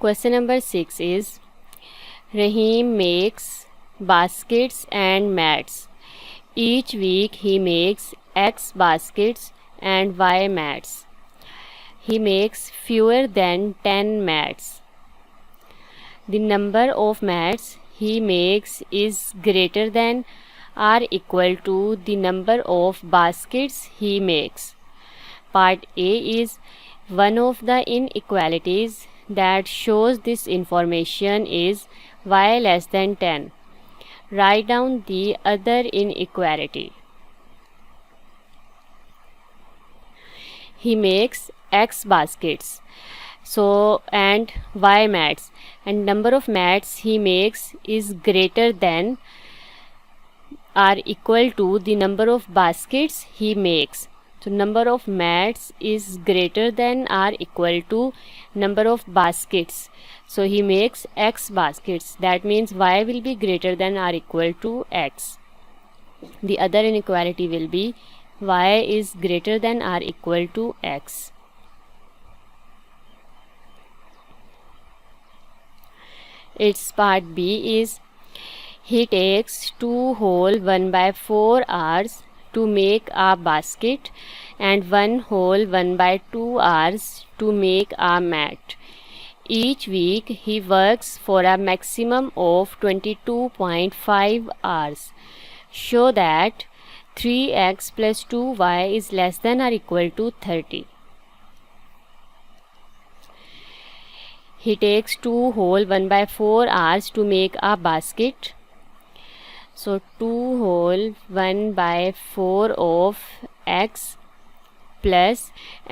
Question number 6 is Rahim makes baskets and mats. Each week he makes X baskets and Y mats. He makes fewer than 10 mats. The number of mats he makes is greater than or equal to the number of baskets he makes. Part A is one of the inequalities that shows this information is y less than 10. Write down the other inequality. He makes X baskets and Y mats, and number of mats he makes is greater than or equal to the number of baskets he makes. So number of mats is greater than or equal to number of baskets. So he makes X baskets. That means Y will be greater than or equal to X. The other inequality will be Y is greater than or equal to X. Its part B is he takes 2 whole 1/4 hours to make a basket and 1 whole 1/2 hours to make a mat. Each week he works for a maximum of 22.5 hours. Show that 3x plus 2y is less than or equal to 30. He takes 2 whole 1/4 hours to make a basket. So 2 whole 1/4 of x plus,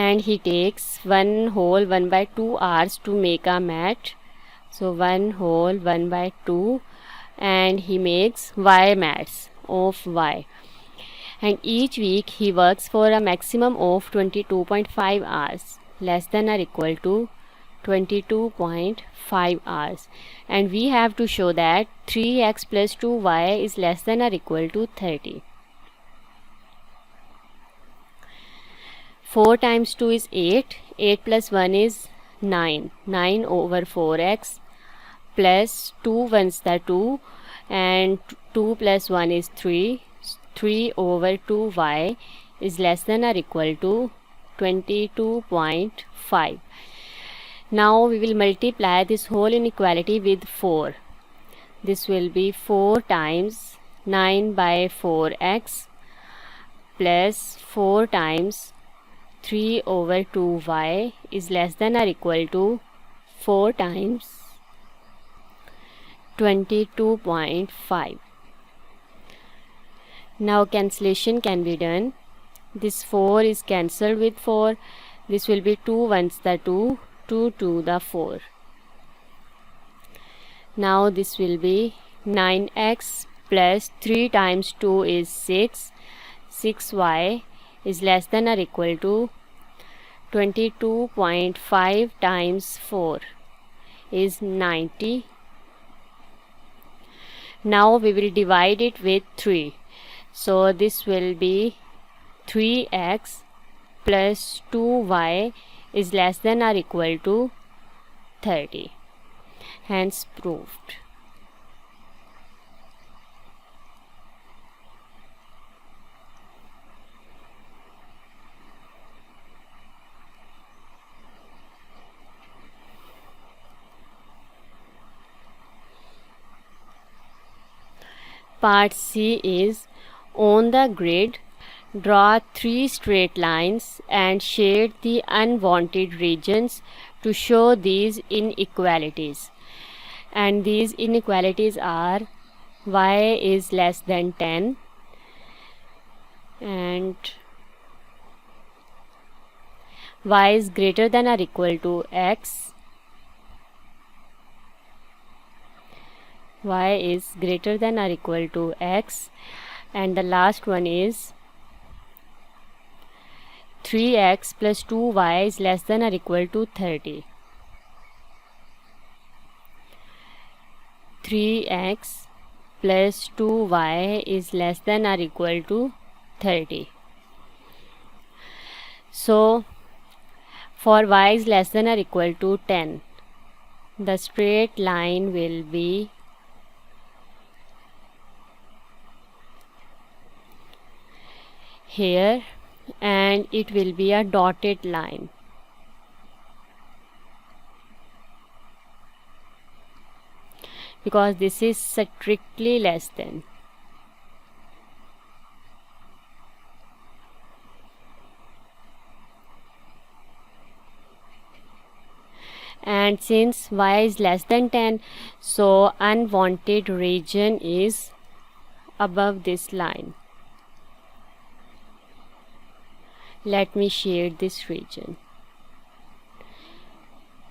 and he takes 1 whole 1/2 hours to make a mat. So 1 whole 1/2, and he makes y mats of y. And each week he works for a maximum of 22.5 hours, less than or equal to 22.5 hours, and we have to show that 3x plus 2y is less than or equal to 30. 4 times 2 is 8, 8 plus 1 is 9, 9 over 4x plus 2 ones the 2, and 2 plus 1 is 3, 3 over 2y is less than or equal to 22.5. Now we will multiply this whole inequality with 4. This will be 4 times 9/4x plus 4 times 3 over 2y is less than or equal to 4 times 22.5. Now cancellation can be done. This 4 is cancelled with 4. This will be 2 ones the 2, 2 to the 4. Now this will be 9x plus 3 times 2 is 6. 6y is less than or equal to 22.5 times 4 is 90. Now we will divide it with 3. So this will be 3x plus 2y is less than or equal to 30. Hence proved. Part C is on the grid. Draw 3 straight lines and shade the unwanted regions to show these inequalities. And these inequalities are y is less than 10 and y is greater than or equal to x. Y is greater than or equal to x, and the last one is 3x plus 2y is less than or equal to 30. 3x plus 2y is less than or equal to 30. So for y is less than or equal to 10, The straight line will be here and it will be a dotted line. Because this is strictly less than. And since y is less than 10, so unwanted region is above this line. Let me shade this region,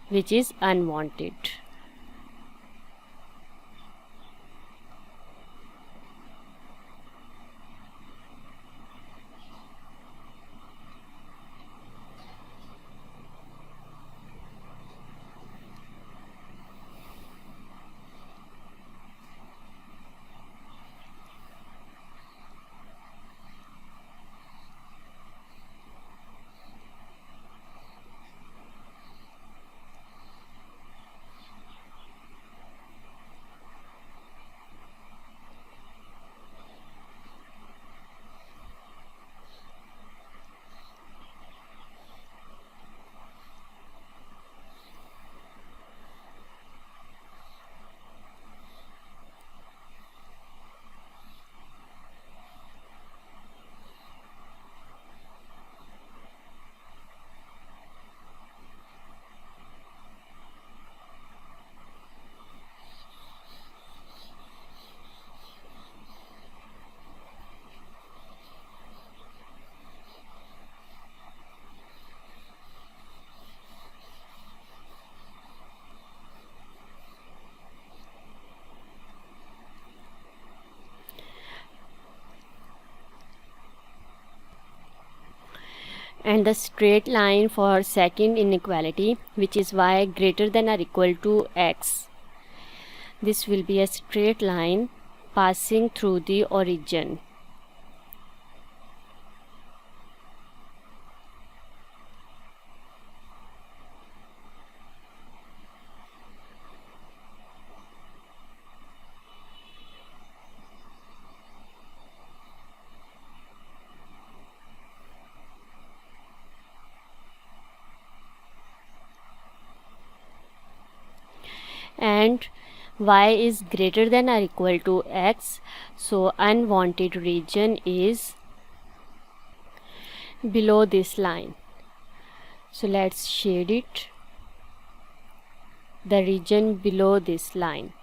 which is unwanted. And the straight line for second inequality, which is y greater than or equal to x, this will be a straight line passing through the origin. And y is greater than or equal to x, so unwanted region is below this line. So let's shade it, the region below this line.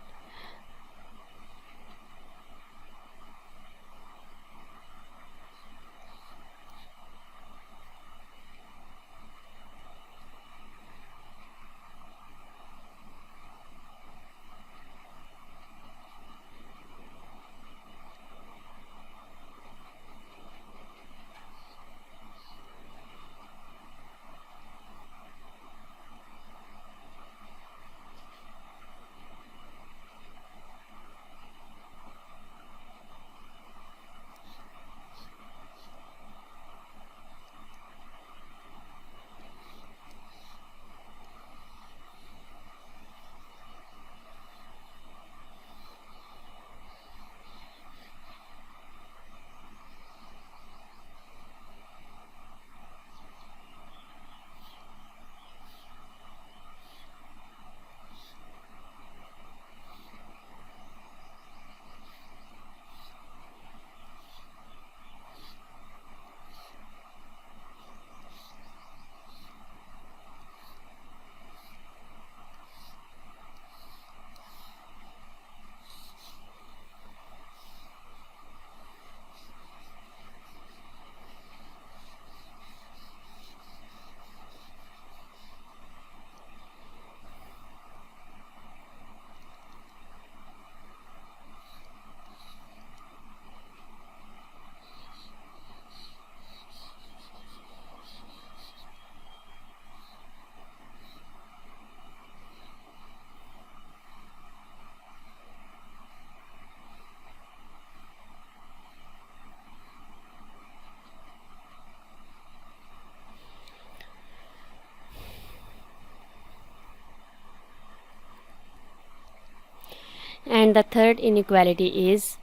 And the third inequality is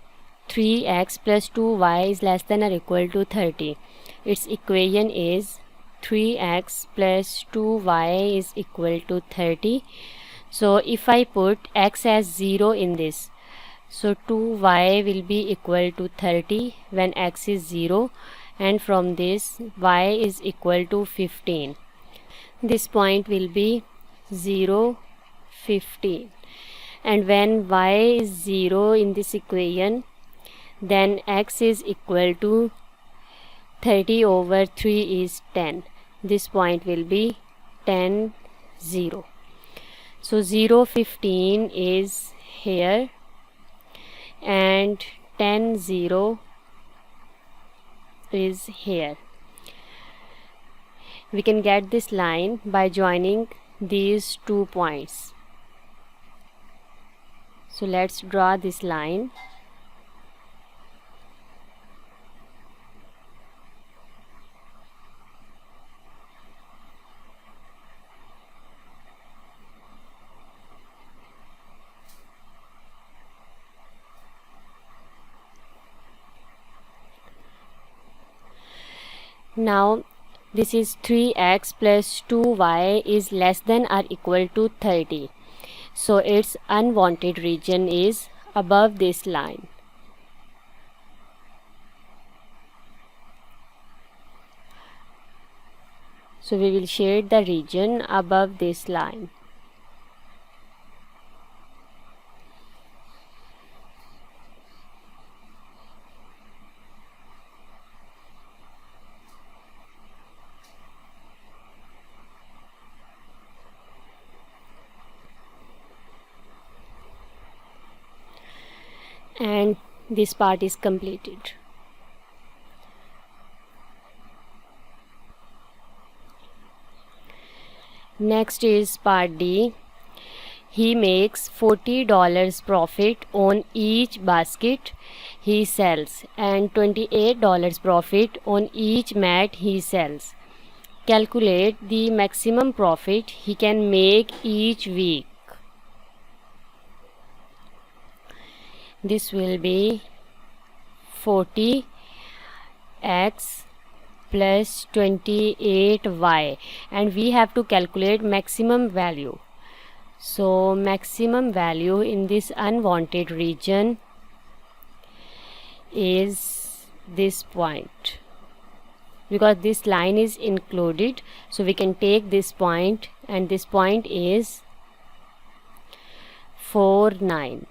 3x plus 2y is less than or equal to 30. Its equation is 3x plus 2y is equal to 30. So if I put x as 0 in this, so 2y will be equal to 30 when x is 0, and from this y is equal to 15. This point will be 0, 15. And when y is 0 in this equation, then x is equal to 30 over 3 is 10. This point will be 10, 0. So 0, 15 is here, and 10, 0 is here. We can get this line by joining these 2 points. So let's draw this line. Now this is 3x plus 2y is less than or equal to 30. So its unwanted region is above this line. So we will shade the region above this line. And this part is completed. Next is part D. He makes $40 profit on each basket he sells and $28 profit on each mat he sells. Calculate the maximum profit he can make each week. This will be 40x plus 28y, and we have to calculate maximum value. So maximum value in this unwanted region is this point, because this line is included, so we can take this point, and this point is 4, 9.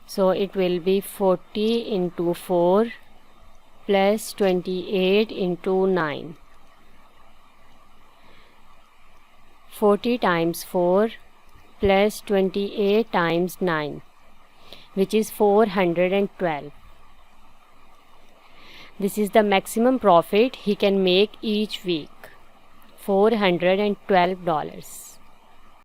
So it will be 40 into 4 plus 28 into 9. 40 times 4 plus 28 times 9, which is 412. This is the maximum profit he can make each week, $412.